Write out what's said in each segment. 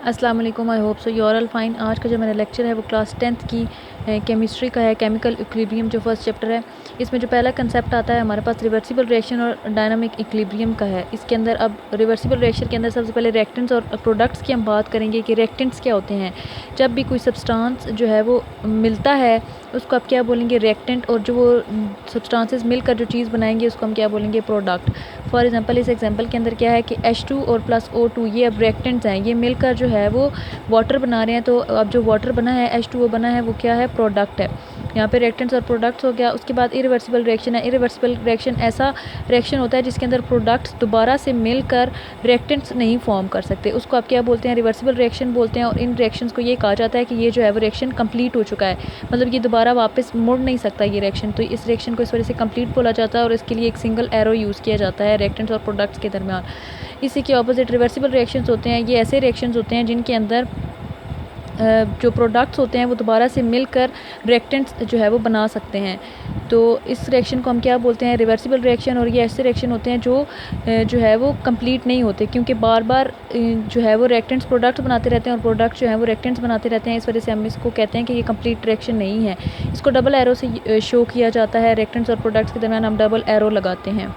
अस्सलाम वालेकुम। I hope so you are all fine. आज का जो मेरा लेक्चर है वो क्लास 10th की केमिस्ट्री का है, केमिकल इक्विलिब्रियम जो फर्स्ट चैप्टर है। इसमें जो पहला कंसेप्ट आता है हमारे पास रिवर्सिबल रिएक्शन और डायनामिक इक्विलिब्रियम का है। इसके अंदर अब रिवर्सिबल रिएक्शन के अंदर सबसे पहले रिएक्टेंट्स और प्रोडक्ट्स की हम बात करेंगे कि रिएक्टेंट्स क्या होते हैं। जब भी कोई सब्सटेंस जो है वो मिलता है उसको आप क्या बोलेंगे, रिएक्टेंट, और जो वो सब्सटेंसेस मिलकर जो चीज़ बनाएंगे उसको हम क्या बोलेंगे, प्रोडक्ट। फॉर एग्जांपल इस एग्जांपल के अंदर क्या है कि H2 और प्लस O2 ये अब रिएक्टेंट्स हैं, ये मिलकर जो है वो वाटर बना रहे हैं। तो अब जो वाटर बना है, H2O बना है, वो क्या है, प्रोडक्ट है। यहाँ पे रिएक्टेंट्स और प्रोडक्ट्स हो गया। उसके बाद इरिवर्सिबल रिएक्शन है। इरिवर्सिबल रिएक्शन ऐसा रिएक्शन होता है जिसके अंदर प्रोडक्ट्स दोबारा से मिलकर रिएक्टेंट्स नहीं फॉर्म कर सकते, उसको आप क्या बोलते हैं, रिवर्सिबल रिएक्शन बोलते हैं। और इन रिएक्शंस को ये कहा जाता है कि ये जो है वो रिएक्शन कंप्लीट हो चुका है, मतलब ये दोबारा वापस मुड़ नहीं सकता ये रिएक्शन। तो इस रिएक्शन को इस वजह से कंप्लीट बोला जाता है और इसके लिए एक सिंगल एरो यूज़ किया जाता है रिएक्टेंट्स और प्रोडक्ट्स के दरमियान। इसी के ऑपोजिट रिवर्सिबल रिएक्शंस होते हैं। ये ऐसे रिएक्शंस होते हैं जिनके अंदर जो प्रोडक्ट्स होते हैं वो दोबारा से मिलकर रिएक्टेंट्स जो है वो बना सकते हैं। तो इस रिएक्शन को हम क्या बोलते हैं, रिवर्सिबल रिएक्शन। और ये ऐसे रिएक्शन होते हैं जो है वो कंप्लीट नहीं होते, क्योंकि बार बार जो है वो रिएक्टेंट्स प्रोडक्ट्स बनाते रहते हैं और प्रोडक्ट्स जो है वो रिएक्टेंट्स बनाते रहते हैं। इस वजह से हम इसको कहते हैं कि ये कंप्लीट रिएक्शन नहीं है। इसको डबल एरो से शो किया जाता है। रिएक्टेंट्स और प्रोडक्ट्स के दरमियान हम डबल एरो लगाते हैं।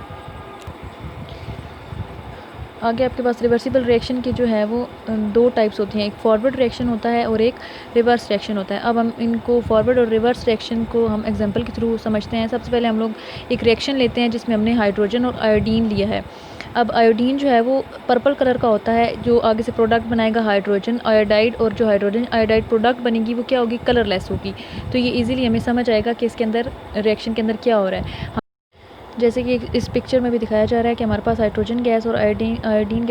आगे आपके पास रिवर्सिबल रिएक्शन की जो है वो दो टाइप्स होती हैं, एक फॉरवर्ड रिएक्शन होता है और एक रिवर्स रिएक्शन होता है। अब हम इनको फॉरवर्ड और रिवर्स रिएक्शन को हम एग्जांपल के थ्रू समझते हैं। सबसे पहले हम लोग एक रिएक्शन लेते हैं जिसमें हमने हाइड्रोजन और आयोडीन लिया है। अब आयोडीन जो है वो पर्पल कलर का होता है, जो आगे से प्रोडक्ट बनाएगा हाइड्रोजन आयोडाइड, और जो हाइड्रोजन आयोडाइड प्रोडक्ट बनेगी वो क्या होगी, कलरलेस होगी। तो ये ईजिली हमें समझ आएगा कि इसके अंदर रिएक्शन के अंदर क्या हो रहा है। जैसे कि इस पिक्चर में भी दिखाया जा रहा है कि हमारे पास हाइड्रोजन गैस और आयोडीन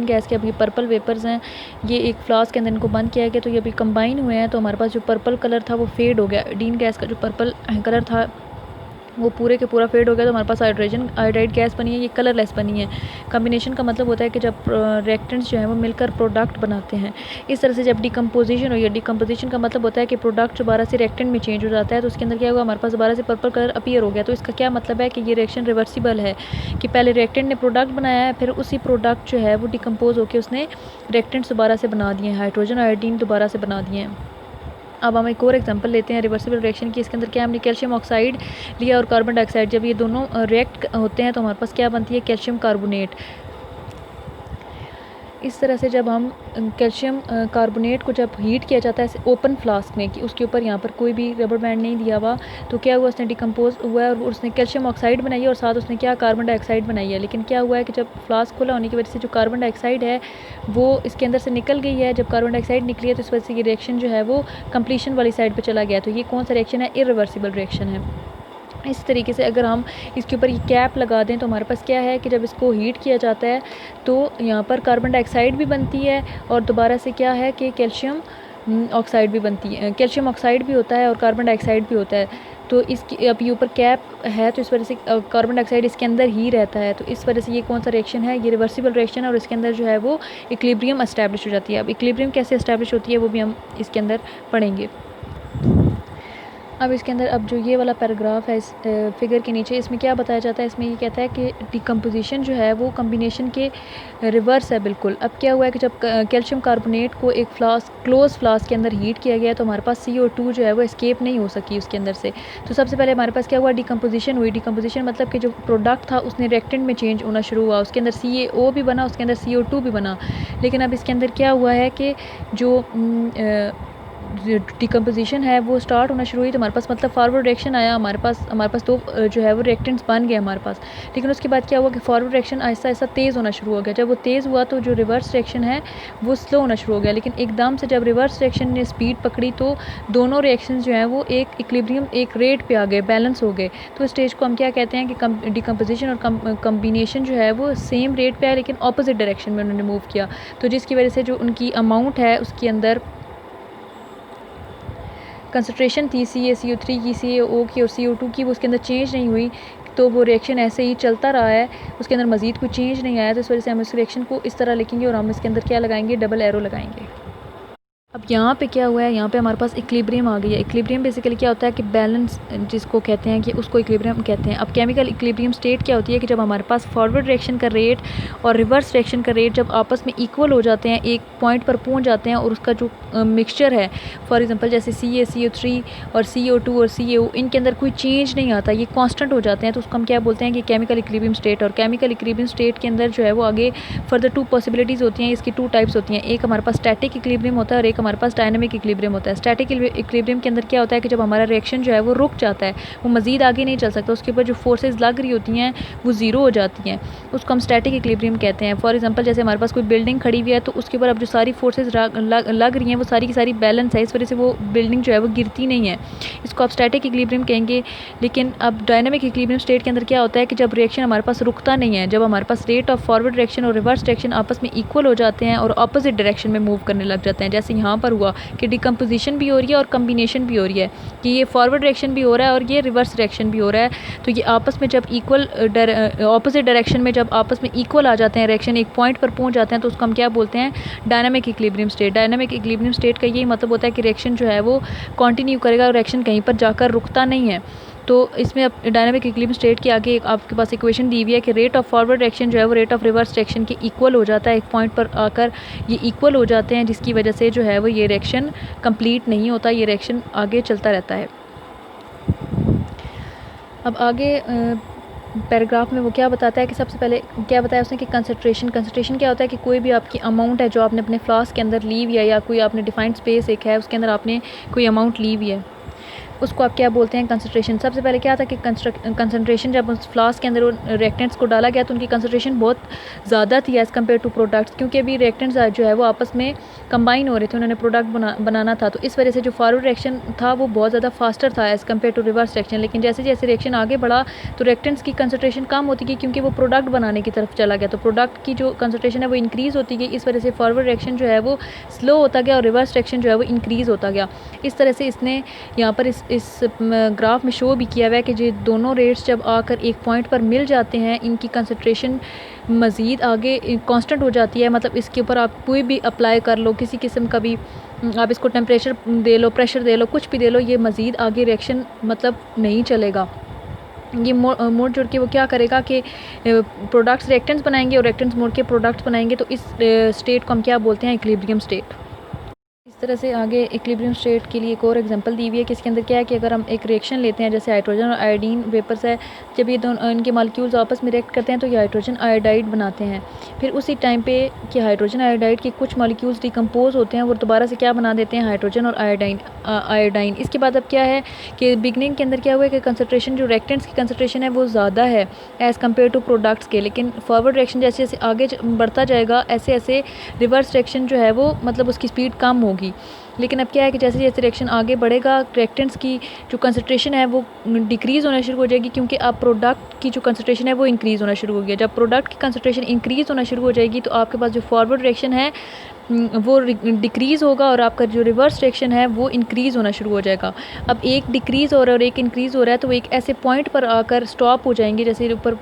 गैस के अभी पर्पल वेपर्स हैं। ये एक फ्लास्क के अंदर इनको बंद किया गया, तो ये अभी कंबाइन हुए हैं। तो हमारे पास जो पर्पल कलर था वो फेड हो गया। आयोडीन गैस का जो पर्पल कलर था वो पूरे के पूरा फेड हो गया। तो हमारे पास हाइड्रोजन आयोडाइड गैस बनी है, ये कलरलेस बनी है। कॉम्बिनेशन का मतलब होता है कि जब रिएक्टेंट्स जो है वो मिलकर प्रोडक्ट बनाते हैं। इस तरह से जब डिकम्पोजिशन हुई है, डिकम्पोजिशन का मतलब होता है कि प्रोडक्ट दोबारा से रिएक्टेंट में चेंज हो जाता है। तो उसके अंदर क्या हुआ, हमारे पास दोबारा से पर्पल कलर अपीयर हो गया। तो इसका क्या मतलब है कि ये रिएक्शन रिवर्सिबल है, कि पहले रिएक्टेंट ने प्रोडक्ट बनाया है, फिर उसी प्रोडक्ट जो है वो डिकम्पोज होकर उसने रिएक्टेंट्स दोबारा से बना दिए हैं, हाइड्रोजन आयोडीन दोबारा से बना दिए हैं। अब हम एक और एग्जांपल लेते हैं रिवर्सिबल रिएक्शन की। इसके अंदर क्या, हमने कैल्शियम ऑक्साइड लिया और कार्बन डाइऑक्साइड, जब ये दोनों रिएक्ट होते हैं तो हमारे पास क्या बनती है, कैल्शियम कार्बोनेट। इस तरह से जब हम कैल्शियम कार्बोनेट को जब हीट किया जाता है ओपन फ्लास्क में, कि उसके ऊपर यहाँ पर कोई भी रबर बैंड नहीं दिया हुआ, तो क्या हुआ, उसने डिकम्पोज हुआ है और उसने कैल्शियम ऑक्साइड बनाई है और साथ उसने क्या, कार्बन डाइऑक्साइड बनाई है। लेकिन क्या हुआ है कि जब फ्लास्क खुला होने की वजह से जो कार्बन डाइऑक्साइड है वो इसके अंदर से निकल गई है। जब कार्बन डाइऑक्साइड निकली है तो इस वजह से ये रिएक्शन जो है वो कंप्लीशन वाली साइड पर चला गया। तो ये कौन सा रिएक्शन है, इरिवर्सिबल रिएक्शन है। इस तरीके से अगर हम इसके ऊपर ये कैप लगा दें तो हमारे पास क्या है कि जब इसको हीट किया जाता है तो यहाँ पर कार्बन डाइऑक्साइड भी बनती है और दोबारा से क्या है कि कैल्शियम ऑक्साइड भी बनती है, कैल्शियम ऑक्साइड भी होता है और कार्बन डाइऑक्साइड भी होता है। तो इसकी अब ये ऊपर कैप है तो इस वजह से कार्बन डाइऑक्साइड इसके अंदर ही रहता है। तो इस वजह से ये कौन सा रिएक्शन है, ये रिवर्सिबल रिएक्शन है और इसके अंदर जो है वो इक्विलिब्रियम एस्टैब्लिश हो जाती है। अब इक्विलिब्रियम कैसे एस्टैब्लिश होती है वो भी हम इसके अंदर पढ़ेंगे। अब इसके अंदर अब जो ये वाला पैराग्राफ है इस फिगर के नीचे, इसमें क्या बताया जाता है, इसमें ये कहता है कि डिकम्पोजिशन जो है वो कम्बिनेशन के रिवर्स है बिल्कुल। अब क्या हुआ है कि जब कैल्शियम कार्बोनेट को एक क्लोज फ्लास्क के अंदर हीट किया गया तो हमारे पास CO2 जो है वो एस्केप नहीं हो सकी उसके अंदर से। तो सबसे पहले हमारे पास क्या हुआ, डिकम्पोजिशन हुई। डिकम्पोजिशन मतलब कि जो प्रोडक्ट था उसने रिएक्टेंट में चेंज होना शुरू हुआ, उसके अंदर CaO भी बना, उसके अंदर CO2 भी बना। लेकिन अब इसके अंदर क्या हुआ है कि जो डिकम्पोजिशन है वो स्टार्ट होना शुरू हुई तो हमारे पास मतलब फॉरवर्ड रिएक्शन आया, हमारे पास दो जो है वो रिएक्टेंट्स बन गए हमारे पास। लेकिन उसके बाद क्या हुआ कि फॉरवर्ड रिएक्शन आहिस्ता आहिस्ता तेज़ होना शुरू हो गया। जब वो तेज़ हुआ तो जो रिवर्स रिएक्शन है वो स्लो होना शुरू हो गया। लेकिन एकदम से जब रिवर्स रिएक्शन ने स्पीड पकड़ी तो दोनों रिएक्शन जो हैं वो एक इक्विलिब्रियम, एक रेट पे आ गए, बैलेंस हो गए। तो इस स्टेज को हम क्या कहते हैं कि डिकम्पोजिशन और कम्बिनेशन जो है वो सेम रेट पे है लेकिन अपोजिट डायरेक्शन में उन्होंने मूव किया। तो जिसकी वजह से जो उनकी अमाउंट है उसके अंदर कंसंट्रेशन थी CaCO3 की, CaO की और CO2 की, वो उसके अंदर चेंज नहीं हुई। तो वो रिएक्शन ऐसे ही चलता रहा है, उसके अंदर मज़ीद कोई चेंज नहीं आया। तो इस वजह से हम इस रिएक्शन को इस तरह लिखेंगे और हम इसके अंदर क्या लगाएंगे, डबल एरो लगाएंगे। अब यहाँ पे क्या हुआ है, यहाँ पे हमारे पास इक्विलिब्रियम आ गई है। इक्विलिब्रियम बेसिकली क्या होता है कि बैलेंस जिसको कहते हैं कि उसको इक्विलिब्रियम कहते हैं। अब केमिकल इक्विलिब्रियम स्टेट क्या होती है कि जब हमारे पास फॉरवर्ड रिएक्शन का रेट और रिवर्स रिएक्शन का रेट जब आपस में इक्वल हो जाते हैं, एक पॉइंट पर पहुँच जाते हैं और उसका जो मिक्सचर है, फॉर एग्जाम्पल जैसे CaCO3 और CO2 और CaO, इनके अंदर कोई चेंज नहीं आता, ये कॉन्स्टेंट हो जाते हैं, तो उसको हम क्या बोलते हैं कि केमिकल इक्विलिब्रियम स्टेट। और केमिकल इक्विलिब्रियम स्टेट के अंदर जो है वो आगे फर्दर 2 पॉसिबिलिटीज़ होती हैं। इसकी 2 टाइप्स होती हैं, एक हमारे पास स्टैटिक इक्विलिब्रियम होता है और एक हमारे पास डायनामिक इक्विलिब्रियम होता है। स्टैटिक इक्विलिब्रियम के अंदर क्या होता है कि जब हमारा रिएक्शन जो है वो रुक जाता है, वो मज़ीद आगे नहीं चल सकता, उसके ऊपर जो फोर्सेज लग रही होती हैं वो ज़ीरो हो जाती हैं, उसको हम स्टैटिक इक्विलिब्रियम कहते हैं। फॉर एग्जांपल जैसे हमारे पास कोई बिल्डिंग खड़ी हुई है तो उसके ऊपर अब जो सारी फोर्सेज लग रही हैं वो सारी की सारी बैलेंस है, इस वजह से वो बिल्डिंग जो है वो गिरती नहीं है, इसको आप स्टैटिक इक्विलिब्रियम कहेंगे। लेकिन अब डायनामिक इक्विलिब्रियम स्टेट के अंदर क्या होता है कि जब रिएक्शन हमारे पास रुकता नहीं है, जब हमारे पास रेट ऑफ फॉरवर्ड रिएक्शन और रिवर्स रिएक्शन आपस में इक्वल हो जाते हैं और अपोजिट डायरेक्शन में मूव करने लग जाते हैं, जैसे यहाँ पर हुआ कि डिकम्पोजिशन भी हो रही है और कम्बिनेशन भी हो रही है, कि ये फॉरवर्ड रिएक्शन भी हो रहा है और ये रिवर्स रिएक्शन भी हो रहा है। तो ये आपस में जब इक्वल अपोजिट डायरेक्शन में जब आपस में इक्वल आ जाते हैं, रिएक्शन एक पॉइंट पर पहुँच जाते हैं, तो उसको हम क्या बोलते हैं, dynamic equilibrium state. Dynamic equilibrium state का यही मतलब होता है कि रिएक्शन जो है वो कंटिन्यू करेगा और रिएक्शन कहीं पर जाकर रुकता नहीं है। तो इसमें अब डायनामिक इक्विलिब्रियम स्टेट के आगे आपके पास इक्वेशन दी हुई है कि रेट ऑफ फॉरवर्ड रिएक्शन जो है वो रेट ऑफ रिवर्स रिएक्शन के इक्वल हो जाता है, एक पॉइंट पर आकर ये इक्वल हो जाते हैं, जिसकी वजह से जो है वो ये रिएक्शन कंप्लीट नहीं होता, ये रिएक्शन आगे चलता रहता है। अब आगे पैराग्राफ में वो क्या बताता है कि सबसे पहले क्या बताया उसने कि कंसंट्रेशन क्या होता है कि कोई भी आपकी अमाउंट है जो आपने अपने फ्लास्क के अंदर ली हुई है, या कोई आपने डिफाइंड स्पेस एक है उसके अंदर आपने कोई अमाउंट ली हुई है, उसको आप क्या बोलते हैं, कंसंट्रेशन। सबसे पहले क्या था कि कंसंट्रेशन जब उस फ्लास्क के अंदर रिएक्टेंट्स को डाला गया तो उनकी कंसंट्रेशन बहुत ज़्यादा थी एज़ कम्पेयर टू प्रोडक्ट्स, क्योंकि अभी रिएक्टेंट्स जो है वो आपस में कंबाइन हो रहे थे, उन्होंने प्रोडक्ट बनाना था, तो इस वजह से जो फॉरवर्ड रिएक्शन था वो बहुत ज़्यादा फास्टर था as compare to reverse reaction. लेकिन जैसे जैसे रिएक्शन आगे बढ़ा तो रिएक्टेंट्स की कंसंट्रेशन कम होती गई, क्योंकि वो प्रोडक्ट बनाने की तरफ चला गया, तो प्रोडक्ट की जो कंसंट्रेशन है वो इंक्रीज़ होती गई, इस वजह से फॉरवर्ड रिएक्शन जो है वो स्लो होता गया और रिवर्स रिएक्शन जो है वो इंक्रीज़ होता गया। इस तरह से इसने यहाँ पर इस ग्राफ में शो भी किया हुआ है कि जो दोनों रेट्स जब आकर एक पॉइंट पर मिल जाते हैं, इनकी कंसंट्रेशन मज़ीद आगे कांस्टेंट हो जाती है। मतलब इसके ऊपर आप कोई भी अप्लाई कर लो, किसी किस्म का भी आप इसको टेम्परेचर दे लो, प्रेशर दे लो, कुछ भी दे लो, ये मज़ीद आगे रिएक्शन मतलब नहीं चलेगा। ये मोड़ जोड़ के वो क्या करेगा कि प्रोडक्ट्स रिएक्टेंट्स बनाएंगे और रिएक्टेंट्स मोड़ के प्रोडक्ट्स बनाएंगे, तो इस स्टेट को हम क्या बोलते हैं, इक्विलिब्रियम स्टेट। इस तरह से आगे इक्विलिब्रियम स्टेट के लिए एक और एग्जांपल दी हुई है कि इसके अंदर क्या है कि अगर हम एक रिएक्शन लेते हैं, जैसे हाइड्रोजन और आयोडीन वेपर्स है, जब ये दोनों इनके मॉलिक्यूल्स आपस में रिएक्ट करते हैं तो ये हाइड्रोजन आयोडाइड बनाते हैं। फिर उसी टाइम पे कि हाइड्रोजन आयोडाइड के कुछ मॉलिक्यूल्स डिकम्पोज होते हैं, वो दोबारा से क्या बना देते हैं, हाइड्रोजन और आयोडाइन। इसके बाद अब क्या है कि बिगनिंग के अंदर क्या हुआ है कि कंसंट्रेशन जो रिएक्टेंट्स की कंसंट्रेशन है वो ज़्यादा है एज़ कम्पेयर टू प्रोडक्ट्स के, लेकिन फॉरवर्ड रिएक्शन जैसे जैसे आगे बढ़ता जाएगा ऐसे ऐसे रिवर्स रिएक्शन जो है वो मतलब उसकी स्पीड कम होगी। लेकिन अब क्या है कि जैसे जैसे रिएक्शन आगे बढ़ेगा, रिएक्टेंट्स की जो कंसंट्रेशन है वो डिक्रीज़ होना शुरू हो जाएगी, क्योंकि अब प्रोडक्ट की जो कंसंट्रेशन है वो इंक्रीज़ होना शुरू हो गया। जब प्रोडक्ट की कंसंट्रेशन इंक्रीज़ होना शुरू हो जाएगी तो आपके पास जो फॉरवर्ड रिएक्शन है वो डिक्रीज़ होगा और आपका जो रिवर्स रिएक्शन है वो इंक्रीज़ होना शुरू हो जाएगा। अब एक डिक्रीज़ हो रहा है और एक इंक्रीज़ हो रहा है, तो वो एक ऐसे पॉइंट पर आकर स्टॉप हो जाएंगे, जैसे ऊपर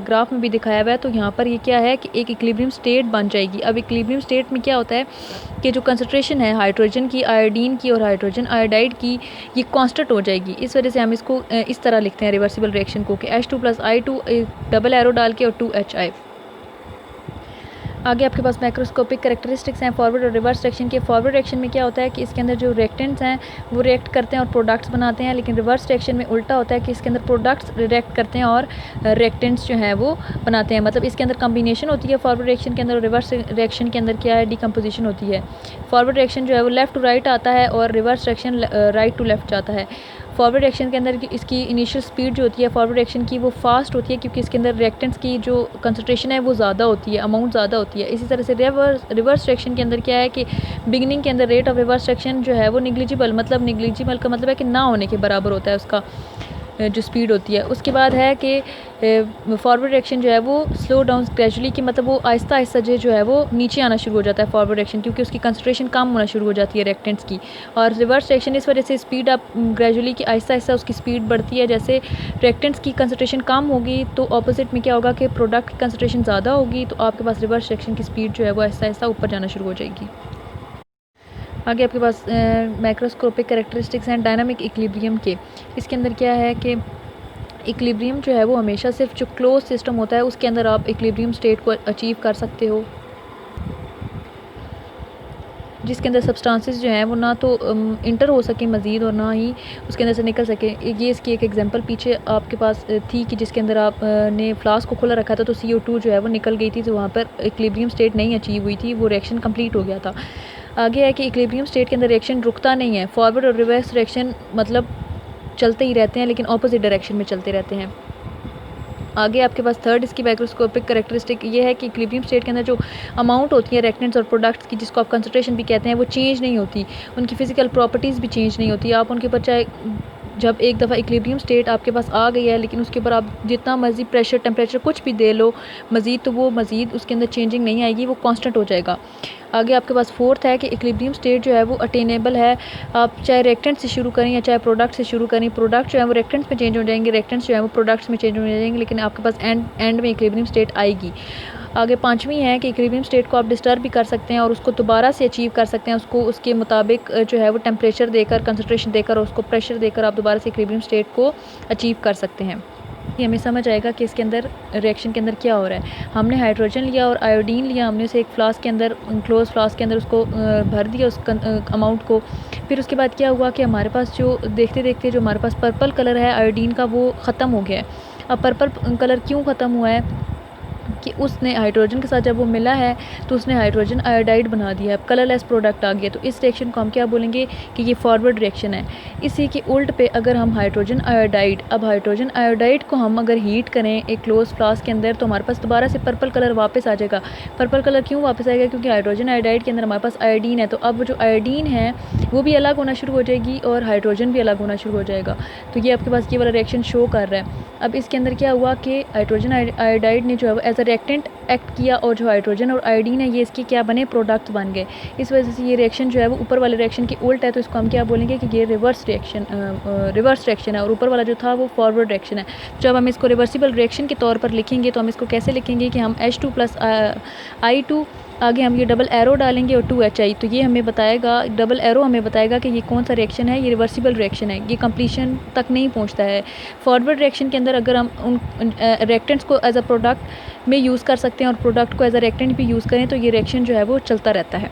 ग्राफ में भी दिखाया हुआ है। तो यहाँ पर ये क्या है कि एक इक्विलिब्रियम स्टेट बन जाएगी। अब इक्विलिब्रियम स्टेट में क्या होता है कि जो कंसंट्रेशन है हाइड्रोजन की, आयोडीन की और हाइड्रोजन आयोडाइड की, ये कांस्टेंट हो जाएगी। इस वजह से हम इसको इस तरह लिखते हैं रिवर्सिबल रिएक्शन को कि H2+I2 डबल एरो डाल के और 2HI। आगे आपके पास मैक्रोस्कोपिक कैरेक्टरिस्टिक्स हैं फॉरवर्ड और रिवर्स रिएक्शन के। फॉरवर्ड रिएक्शन में क्या होता है कि इसके अंदर जो रिएक्टेंट्स हैं वो रिएक्ट करते हैं और प्रोडक्ट्स बनाते हैं, लेकिन रिवर्स रिएक्शन में उल्टा होता है कि इसके अंदर प्रोडक्ट्स रिएक्ट करते हैं और रिएक्टेंट्स जो हैं वो बनाते हैं। मतलब इसके अंदर कम्बिनेशन होती है फॉरवर्ड रिएक्शन के अंदर, और रिवर्स रिएक्शन के अंदर क्या है, डिकम्पोजिशन होती है। फॉरवर्ड रिएक्शन जो है वो लेफ़्ट टू राइट आता है और reverse reaction right to left जाता है। फॉरवर्ड रिएक्शन के अंदर इसकी इनिशियल स्पीड जो होती है फॉरवर्ड रिएक्शन की वो फास्ट होती है, क्योंकि इसके अंदर रिएक्टेंट्स की जो कंसंट्रेशन है वो ज़्यादा होती है, अमाउंट ज़्यादा होती है। इसी तरह से रिवर्स रिएक्शन के अंदर क्या है कि बिगिनिंग के अंदर रेट ऑफ रिवर्स रिएक्शन जो है वो निग्लिजिबल का मतलब है कि ना होने के बराबर होता है उसका जो स्पीड होती है। उसके बाद है कि फॉरवर्ड रिएक्शन जो है वो स्लो डाउन ग्रेजुअली, कि मतलब वो आहिस्ता आहिस्ता जो है वो नीचे आना शुरू हो जाता है फॉरवर्ड रिएक्शन, क्योंकि उसकी कंसंट्रेशन कम होना शुरू हो जाती है रिएक्टेंट्स की। और रिवर्स रिएक्शन इस वजह से स्पीड अप ग्रेजुअली की आहिस्ता आहिस्ता उसकी स्पीड बढ़ती है। जैसे रिएक्टेंट्स की कंसंट्रेशन कम होगी तो ऑपोजिट में क्या होगा कि प्रोडक्ट की कंसंट्रेशन ज़्यादा होगी, तो आपके पास रिवर्स रिएक्शन की स्पीड जो है वो आहिस्ता आहिस्ता ऊपर जाना शुरू हो जाएगी। आगे आपके पास मैक्रोस्कोपिक कैरेक्टरिस्टिक्स हैं डायनामिक इक्विलिब्रियम के। इसके अंदर क्या है कि इक्विलिब्रियम जो है वो हमेशा सिर्फ जो क्लोज सिस्टम होता है उसके अंदर आप इक्विलिब्रियम स्टेट को अचीव कर सकते हो, जिसके अंदर सब्सटेंसेस जो हैं वो ना तो इंटर हो सके मज़ीद और ना ही उसके अंदर से निकल सके। ये इसकी एक एग्जांपल पीछे आपके पास थी कि जिसके अंदर आप ने फ्लास्क को खुला रखा था तो CO2 जो है वो निकल गई थी, तो वहाँ पर इक्विलिब्रियम स्टेट नहीं अचीव हुई थी, वो रिएक्शन कंप्लीट हो गया था। आगे है कि इक्विलिब्रियम स्टेट के अंदर रिएक्शन रुकता नहीं है, फॉरवर्ड और रिवर्स रिएक्शन मतलब चलते ही रहते हैं लेकिन ऑपोजिट डायरेक्शन में चलते रहते हैं। आगे आपके पास थर्ड इसकी माइक्रोस्कोपिक कैरेक्टरिस्टिक ये है कि इक्विलिब्रियम स्टेट के अंदर जो अमाउंट होती है रिएक्टेंट्स और प्रोडक्ट्स की, जिसको आप कंसंट्रेशन भी कहते हैं, वो चेंज नहीं होती, उनकी फिजिकल प्रॉपर्टीज़ भी चेंज नहीं होती। आप उनके ऊपर चाहे जब एक दफ़ा इक्विलिब्रियम स्टेट आपके पास आ गई है लेकिन उसके ऊपर आप जितना मर्जी प्रेशर टेम्परेचर कुछ भी दे लो मज़ीद, तो वो मज़ीद उसके अंदर चेंजिंग नहीं आएगी, वो कांस्टेंट हो जाएगा। आगे आपके पास फोर्थ है कि इक्विलिब्रियम स्टेट जो है वो अटेनेबल है, आप चाहे रिएक्टेंट से शुरू करें या चाहे प्रोडक्ट से शुरू करें, प्रोडक्ट जो है वो रिएक्टेंट्स में चेंज हो जाएंगे, रिएक्टेंट्स जो है वो प्रोडक्ट्स में चेंज हो जाएंगे, लेकिन आपके पास एंड में इक्विलिब्रियम स्टेट आएगी। आगे पांचवी है कि इक्विलिब्रियम स्टेट को आप डिस्टर्ब भी कर सकते हैं और उसको दोबारा से अचीव कर सकते हैं, उसको उसके मुताबिक जो है वो टेम्परेचर देकर, कंसंट्रेशन देकर और उसको प्रेशर देकर आप दोबारा से इक्विलिब्रियम स्टेट को अचीव कर सकते हैं। ये हमें समझ आएगा कि इसके अंदर रिएक्शन के अंदर क्या हो रहा है। हमने हाइड्रोजन लिया और आयोडीन लिया, हमने उसे एक फ्लास्क के अंदर, क्लोज फ्लास्क के अंदर उसको भर दिया उस अमाउंट को। फिर उसके बाद क्या हुआ कि हमारे पास जो देखते देखते जो हमारे पास पर्पल कलर है आयोडीन का वो ख़त्म हो गया है। अब पर्पल कलर क्यों ख़त्म हुआ है कि उसने हाइड्रोजन के साथ जब वो मिला है तो उसने हाइड्रोजन आयोडाइड बना दिया है, कलरलेस प्रोडक्ट आ गया। तो इस रिएक्शन को हम क्या बोलेंगे कि ये फॉरवर्ड रिएक्शन है। इसी के उल्ट पे अगर हम हाइड्रोजन आयोडाइड, अब हाइड्रोजन आयोडाइड को हम अगर हीट करें एक क्लोज फ्लास्क के अंदर तो हमारे पास दोबारा से पर्पल कलर वापस आ जाएगा। पर्पल कलर क्यों वापस आएगा? क्योंकि हाइड्रोजन आयोडाइड के अंदर हमारे पास आयोडीन है, तो अब जो आयोडीन है वो भी अलग होना शुरू हो जाएगी और हाइड्रोजन भी अलग होना शुरू हो जाएगा। तो ये आपके पास ये वाला रिएक्शन शो कर रहा है। अब इसके अंदर क्या हुआ कि हाइड्रोजन आयोडाइड ने जो है एज अ रिएक्टेंट एक्ट किया और जो हाइड्रोजन और आयोडीन है ये इसके क्या बने, प्रोडक्ट बन गए। इस वजह से ये रिएक्शन जो है वो ऊपर वाले रिएक्शन के उल्ट है, तो इसको हम क्या बोलेंगे कि ये रिवर्स रिएक्शन है और ऊपर वाला जो था वो फॉरवर्ड रिएक्शन है। जब हम इसको रिवर्सिबल रिएक्शन के तौर पर लिखेंगे तो हम इसको कैसे लिखेंगे कि हम H2 + I2, आगे हम ये डबल एरो डालेंगे और 2HI, तो ये हमें बताएगा, डबल एरो हमें बताएगा कि ये कौन सा रिएक्शन है, ये रिवर्सिबल रिएक्शन है, ये कंप्लीशन तक नहीं पहुंचता है। फॉरवर्ड रिएक्शन के अंदर अगर हम उन रिएक्टेंट्स को एज अ प्रोडक्ट में यूज़ कर सकते हैं और प्रोडक्ट को एज अ रिएक्टेंट भी यूज़ करें तो ये रिएक्शन जो है वो चलता रहता है।